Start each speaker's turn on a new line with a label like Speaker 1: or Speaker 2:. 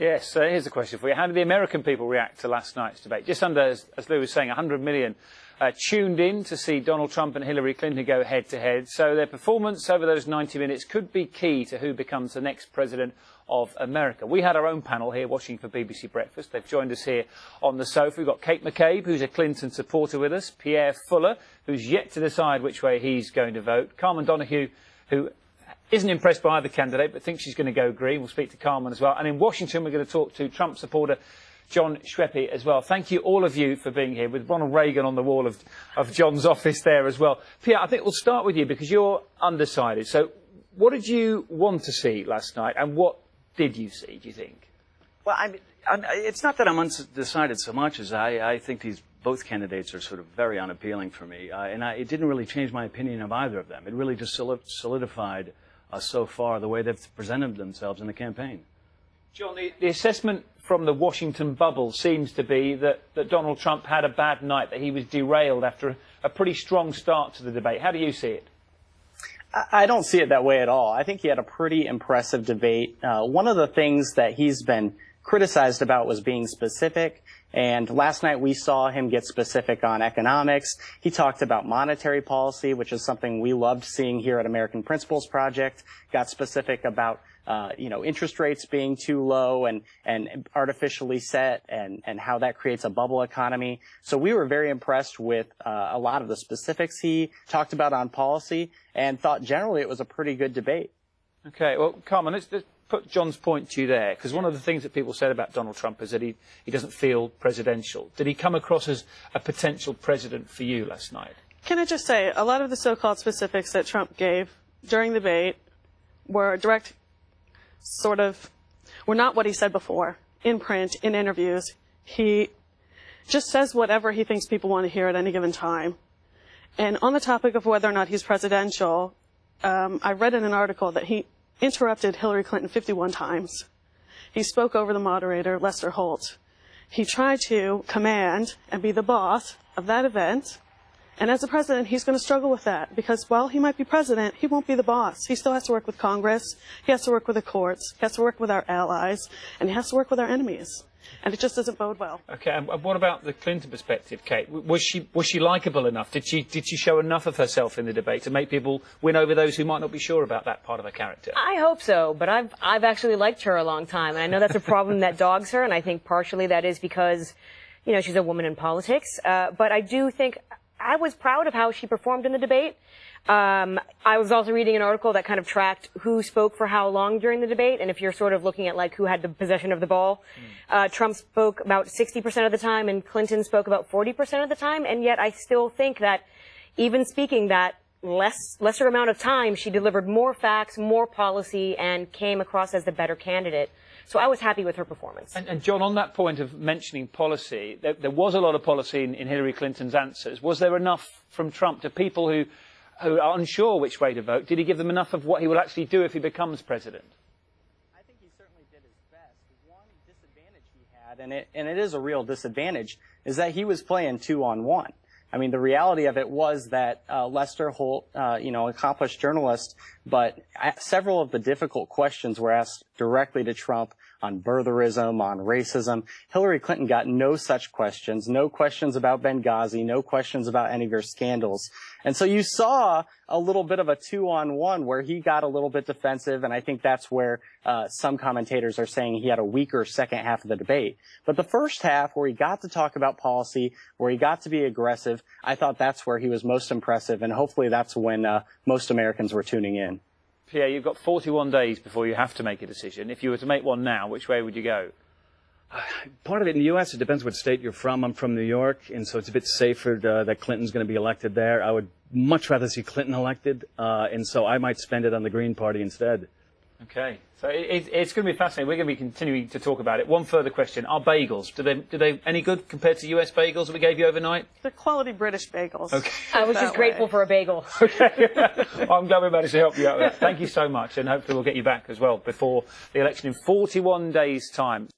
Speaker 1: Yes, here's a question for you. How did the American people react to last night's debate? Just under, as Lou was saying, 100 million tuned in to see Donald Trump and Hillary Clinton go head-to-head. So their performance over those 90 minutes could be key to who becomes the next president of America. We had our own panel here watching for BBC Breakfast. They've joined us here on the sofa. We've got Kate McCabe, who's a Clinton supporter with us, Pierre Fuller, who's yet to decide which way he's going to vote, Carmen Donahue, who isn't impressed by either candidate but thinks she's going to go green. We'll speak to Carmen as well. And in Washington, we're going to talk to Trump supporter Jon Schweppe as well. Thank you, all of you, for being here, with Ronald Reagan on the wall of John's office there as well. Pierre, I think we'll start with you because you're undecided. So what did you want to see last night and what did you see, do you think?
Speaker 2: Well, it's not that I'm undecided so much as I think both candidates are sort of very unappealing for me. It didn't really change my opinion of either of them. It really just solidified so far the way they've presented themselves in the campaign.
Speaker 1: John, the assessment from the Washington bubble seems to be that Donald Trump had a bad night, that he was derailed after a pretty strong start to the debate. How do you see it?
Speaker 3: I don't see it that way at all. I think he had a pretty impressive debate. One of the things that he's been criticized about was being specific. And last night we saw him get specific on economics. He talked about monetary policy, which is something we loved seeing here at American Principles Project. Got specific about interest rates being too low and artificially set and how that creates a bubble economy. So we were very impressed with a lot of the specifics he talked about on policy and thought generally it was a pretty good debate.
Speaker 1: Okay, well, Carmen, let's put John's point to you there, because one of the things that people said about Donald Trump is that he doesn't feel presidential. Did he come across as a potential president for you last night?
Speaker 4: Can I just say, a lot of the so-called specifics that Trump gave during the debate were were not what he said before, in print, in interviews. He just says whatever he thinks people want to hear at any given time. And on the topic of whether or not he's presidential, I read in an article that he interrupted Hillary Clinton 51 times. He spoke over the moderator, Lester Holt. He tried to command and be the boss of that event. And as a president, he's going to struggle with that because while he might be president, he won't be the boss. He still has to work with Congress. He has to work with the courts. He has to work with our allies. And he has to work with our enemies. And it just doesn't bode well.
Speaker 1: Okay, and what about the Clinton perspective, Kate? Was she likable enough? Did she show enough of herself in the debate to make people win over those who might not be sure about that part of her character?
Speaker 5: I hope so, but I've actually liked her a long time, and I know that's a problem that dogs her, and I think partially that is because, she's a woman in politics. But I do think I was proud of how she performed in the debate. I was also reading an article that kind of tracked who spoke for how long during the debate. And if you're sort of looking at who had the possession of the ball, Trump spoke about 60% of the time and Clinton spoke about 40% of the time. And yet I still think that even speaking that lesser amount of time, she delivered more facts, more policy, and came across as the better candidate. So I was happy with her performance.
Speaker 1: And John, on that point of mentioning policy, there was a lot of policy in Hillary Clinton's answers. Was there enough from Trump to people who are unsure which way to vote? Did he give them enough of what he will actually do if he becomes president?
Speaker 3: I think he certainly did his best. One disadvantage he had, and it is a real disadvantage, is that he was playing 2-on-1. I mean, the reality of it was that Lester Holt, accomplished journalist, but several of the difficult questions were asked directly to Trump on birtherism, on racism. Hillary Clinton got no such questions, no questions about Benghazi, no questions about any of her scandals. And so you saw a little bit of a 2-on-1 where he got a little bit defensive, and I think that's where some commentators are saying he had a weaker second half of the debate. But the first half, where he got to talk about policy, where he got to be aggressive, I thought that's where he was most impressive, and hopefully that's when most Americans were tuning in.
Speaker 1: Pierre, you've got 41 days before you have to make a decision. If you were to make one now, which way would you go?
Speaker 2: Part of it in the U.S., it depends what state you're from. I'm from New York, and so it's a bit safer that Clinton's going to be elected there. I would much rather see Clinton elected, and so I might spend it on the Green Party instead.
Speaker 1: Okay, so it's going to be fascinating. We're going to be continuing to talk about it. One further question: are bagels, do they any good compared to US bagels that we gave you overnight?
Speaker 4: They're quality British bagels.
Speaker 1: Okay,
Speaker 5: I was just grateful for a bagel.
Speaker 1: Okay, I'm glad we managed to help you out with that. Thank you so much, and hopefully we'll get you back as well before the election in 41 days' time.